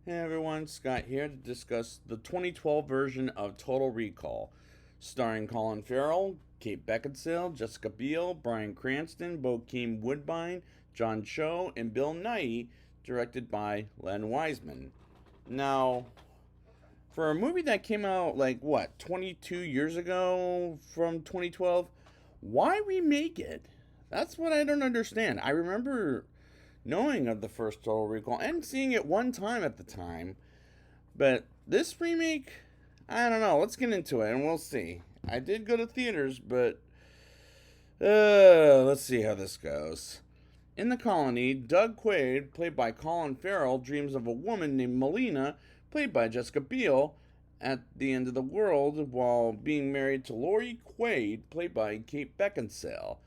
Hey everyone, Scott here to discuss the 2012 version of Total Recall, starring Colin Farrell, Kate Beckinsale, Jessica Biel, Bryan Cranston, Bokeem Woodbine, John Cho, and Bill Nighy, directed by Len Wiseman. Now, for a movie that came out 22 years ago from 2012, why remake it? That's what I don't understand. I remember knowing of the first Total Recall and seeing it one time at the time, but this remake, I don't know. Let's get into it and we'll see. I did go to theaters, but let's see how this goes. In the colony, Doug Quaid, played by Colin Farrell, dreams of a woman named Melina, played by Jessica Biel, at the end of the world while being married to Laurie Quaid, played by Kate Beckinsale.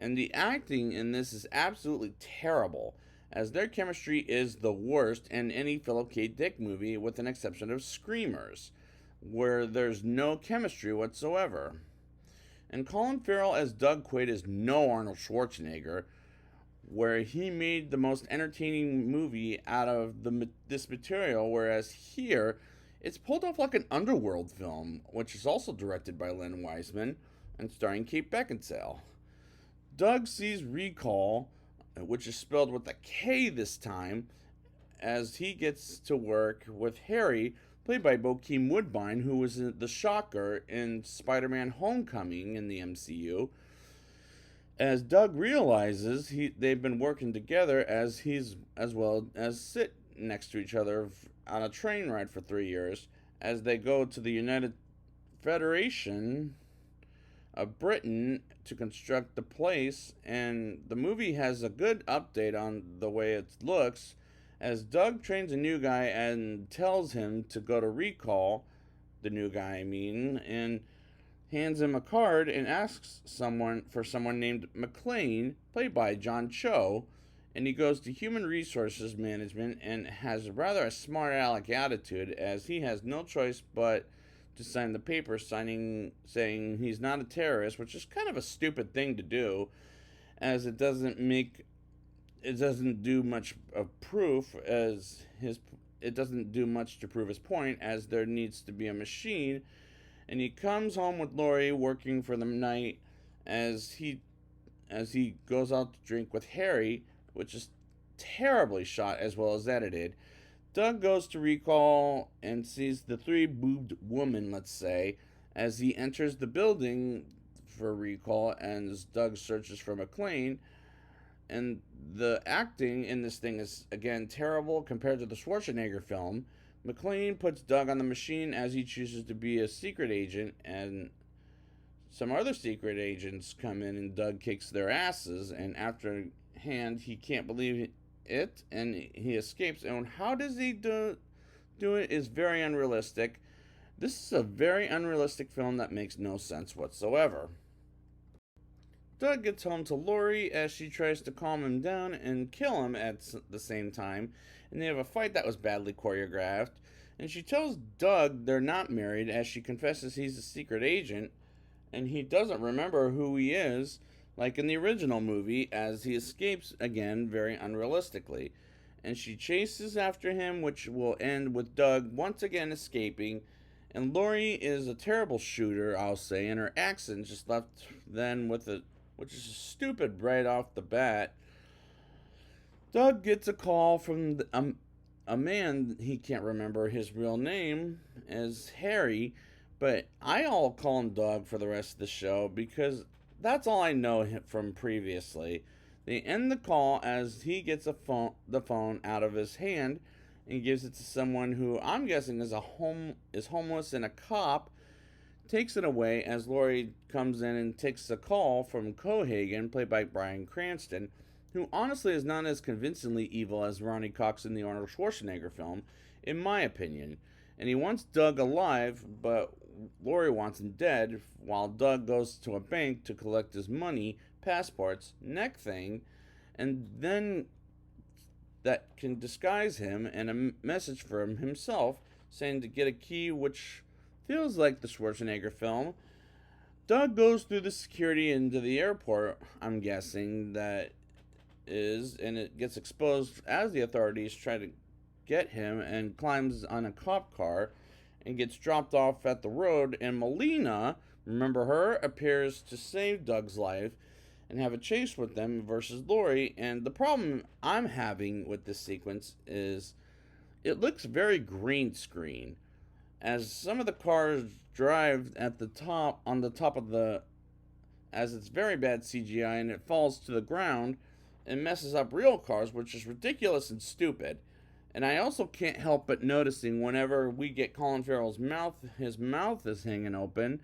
And the acting in this is absolutely terrible, as their chemistry is the worst in any Philip K. Dick movie, with an exception of Screamers, where there's no chemistry whatsoever. And Colin Farrell as Doug Quaid is no Arnold Schwarzenegger, where he made the most entertaining movie out of this material, whereas here it's pulled off like an underworld film, which is also directed by Len Wiseman and starring Kate Beckinsale. Doug sees Recall, which is spelled with a K this time, as he gets to work with Harry, played by Bokeem Woodbine, who was the Shocker in Spider-Man: Homecoming in the MCU. As Doug realizes they've been working together as well as sit next to each other on a train ride for 3 years, as they go to the United Federation of Britain to construct the place. And the movie has a good update on the way it looks, as Doug trains a new guy and tells him to go to Recall, the new guy I mean, and hands him a card and asks someone named McLean, played by John Cho, and he goes to Human Resources Management and has rather a smart aleck attitude, as he has no choice but to sign the paper saying he's not a terrorist, which is kind of a stupid thing to do, as it doesn't do much of proof as his it doesn't do much to prove his point, as there needs to be a machine. And he comes home with Laurie working for the night, as he goes out to drink with Harry, which is terribly shot as well as edited. Doug goes to Recall and sees the three-boobed woman, let's say, as he enters the building for Recall, and as Doug searches for McLean. And the acting in this thing is, again, terrible compared to the Schwarzenegger film. McLean puts Doug on the machine as he chooses to be a secret agent, and some other secret agents come in and Doug kicks their asses, and after hand he can't believe it and he escapes. And how does he do it is very unrealistic. This is a very unrealistic film that makes no sense whatsoever. Doug gets home to Laurie as she tries to calm him down and kill him at the same time, and they have a fight that was badly choreographed. And she tells Doug they're not married, as she confesses he's a secret agent and he doesn't remember who he is, like in the original movie, as he escapes again very unrealistically. And she chases after him, which will end with Doug once again escaping. And Laurie is a terrible shooter, I'll say, and her accent just left then with a which is stupid right off the bat. Doug gets a call from a man, he can't remember his real name, as Harry, but I'll call him Doug for the rest of the show because that's all I know from previously. They end the call as he gets the phone out of his hand and gives it to someone who I'm guessing is homeless and a cop, takes it away as Laurie comes in and takes a call from Cohagen, played by Bryan Cranston, who honestly is not as convincingly evil as Ronnie Cox in the Arnold Schwarzenegger film, in my opinion. And he wants Doug alive, but Laurie wants him dead, while Doug goes to a bank to collect his money, passports, neck thing, and then that can disguise him, and a message from himself saying to get a key, which feels like the Schwarzenegger film. Doug goes through the security into the airport, I'm guessing that is, and it gets exposed as the authorities try to get him and climbs on a cop car and gets dropped off at the road. And Melina, remember her, appears to save Doug's life and have a chase with them versus Lori. And the problem I'm having with this sequence is it looks very green screen, as some of the cars drive at the top on the top of the as it's very bad CGI and it falls to the ground and messes up real cars, which is ridiculous and stupid. And I also can't help but noticing whenever we get Colin Farrell's mouth, his mouth is hanging open,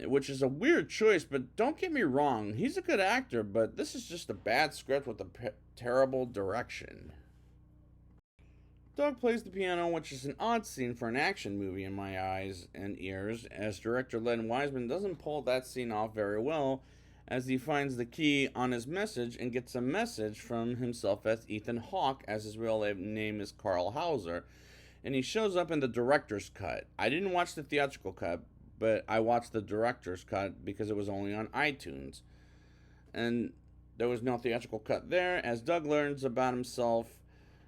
which is a weird choice, but don't get me wrong, he's a good actor, but this is just a bad script with a terrible direction. Doug plays the piano, which is an odd scene for an action movie in my eyes and ears, as director Len Wiseman doesn't pull that scene off very well, as he finds the key on his message and gets a message from himself as Ethan Hawke, as his real name is Carl Hauser, and he shows up in the director's cut. I didn't watch the theatrical cut, but I watched the director's cut because it was only on iTunes. And there was no theatrical cut there, as Doug learns about himself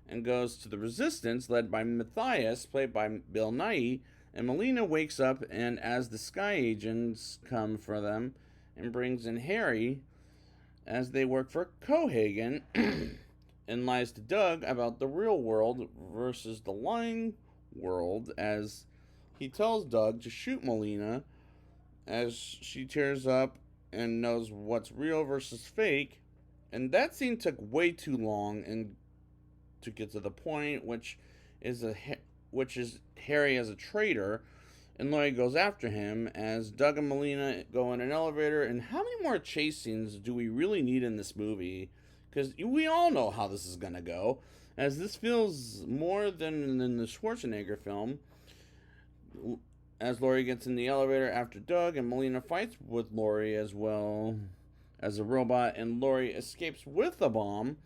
and goes to the Resistance, led by Matthias, played by Bill Nighy, and Melina wakes up, and as the Sky Agents come for them, and brings in Harry, as they work for Cohagen, and lies to Doug about the real world versus the lying world, as he tells Doug to shoot Melina, as she tears up and knows what's real versus fake, and that scene took way too long and to get to the point, which is Harry as a traitor, and Laurie goes after him as Doug and Melina go in an elevator. And how many more chase scenes do we really need in this movie? Because we all know how this is gonna go, as this feels more than in the Schwarzenegger film. As Laurie gets in the elevator after Doug, and Melina fights with Laurie as well as a robot, and Laurie escapes with a bomb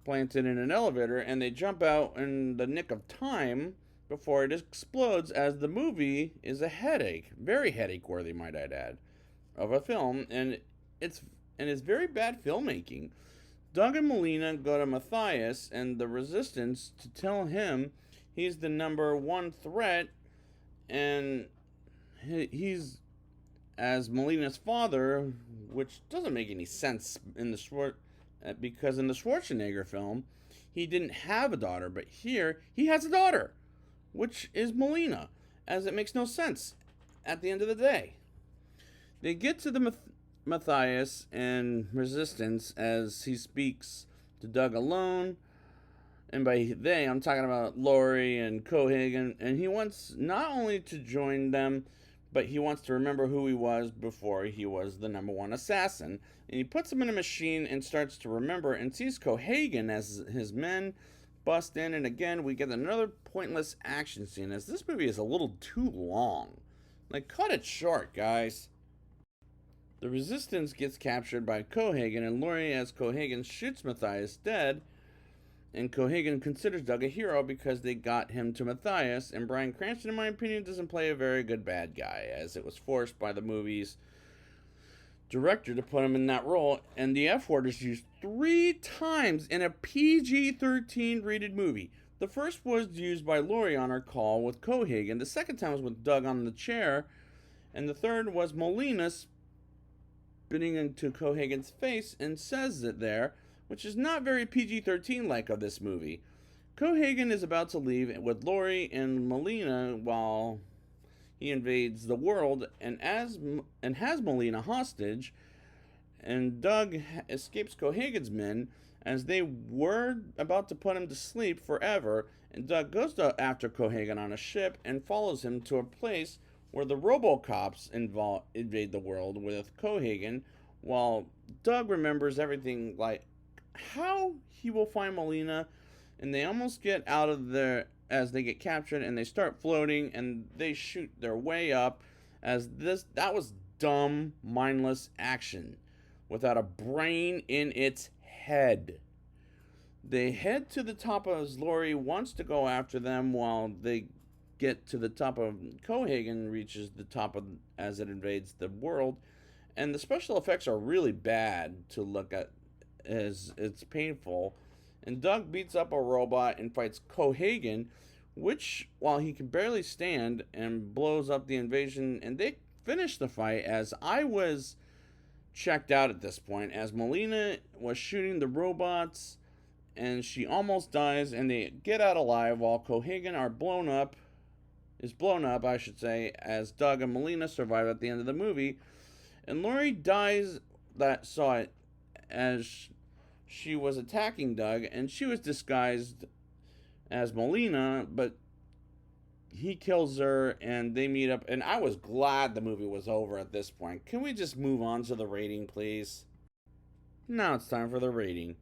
planted in an elevator, and they jump out in the nick of time before it explodes, as the movie is a headache, very headache worthy, might I add, of a film, and it's very bad filmmaking. Doug and Melina go to Matthias and the Resistance to tell him he's the number one threat, and he's as Melina's father, which doesn't make any sense in the because in the Schwarzenegger film, he didn't have a daughter, but here he has a daughter, which is Melina, as it makes no sense at the end of the day. They get to the Matthias and Resistance as he speaks to Doug alone, and by they, I'm talking about Laurie and Cohagen, and he wants not only to join them, but he wants to remember who he was before he was the number one assassin. And he puts him in a machine and starts to remember, and sees Cohagen as his men bust in. And again, we get another pointless action scene, as this movie is a little too long. Like, cut it short, guys. The Resistance gets captured by Cohagen, and Laurie, as Cohagen, shoots Matthias dead. And Cohagen considers Doug a hero because they got him to Matthias, and Bryan Cranston, in my opinion, doesn't play a very good bad guy, as it was forced by the movie's director to put him in that role, and the F word is used 3 times in a PG-13 rated movie. The first was used by Laurie on her call with Cohagen, the second time was with Doug on the chair, and the third was Melina spitting into Cohagen's face and says it there, which is not very PG-13 like of this movie. Cohagen is about to leave with Laurie and Melina while he invades the world and has Melina hostage, and Doug escapes Cohagen's men as they were about to put him to sleep forever, and Doug goes after Cohagen on a ship and follows him to a place where the Robocops invade the world with Cohagen, while Doug remembers everything, like how he will find Melina, and they almost get out of there as they get captured, and they start floating, and they shoot their way up, as that was dumb, mindless action without a brain in its head. They head to the top as Laurie wants to go after them, while they get to the top of Cohagen reaches the top of as it invades the world, and the special effects are really bad to look at, as it's painful, and Doug beats up a robot and fights Cohagen, which, while he can barely stand, and blows up the invasion, and they finish the fight as I was checked out at this point, as Melina was shooting the robots and she almost dies, and they get out alive while Cohagen is blown up, I should say, as Doug and Melina survive at the end of the movie. And Laurie dies that saw it as she was attacking Doug, and she was disguised as Melina, but he kills her and they meet up. And I was glad the movie was over at this point. Can we just move on to the rating, please? Now it's time for the rating.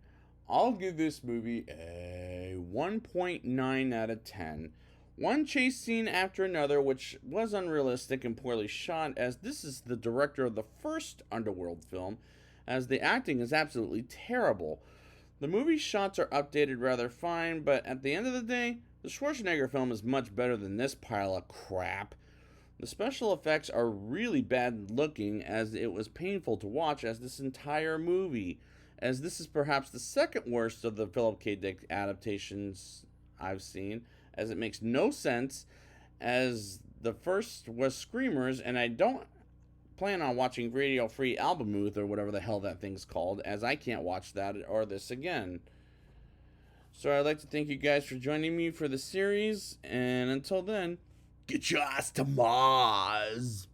I'll give this movie a 1.9 out of 10. One chase scene after another, which was unrealistic and poorly shot, as this is the director of the first Underworld film, as the acting is absolutely terrible. The movie shots are updated rather fine, but at the end of the day, the Schwarzenegger film is much better than this pile of crap. The special effects are really bad looking, as it was painful to watch as this entire movie, as this is perhaps the second worst of the Philip K. Dick adaptations I've seen, as it makes no sense, as the first was Screamers, and I don't plan on watching Radio Free Albemuth or whatever the hell that thing's called, as I can't watch that or this again. So I'd like to thank you guys for joining me for the series, and until then, get your ass to Mars!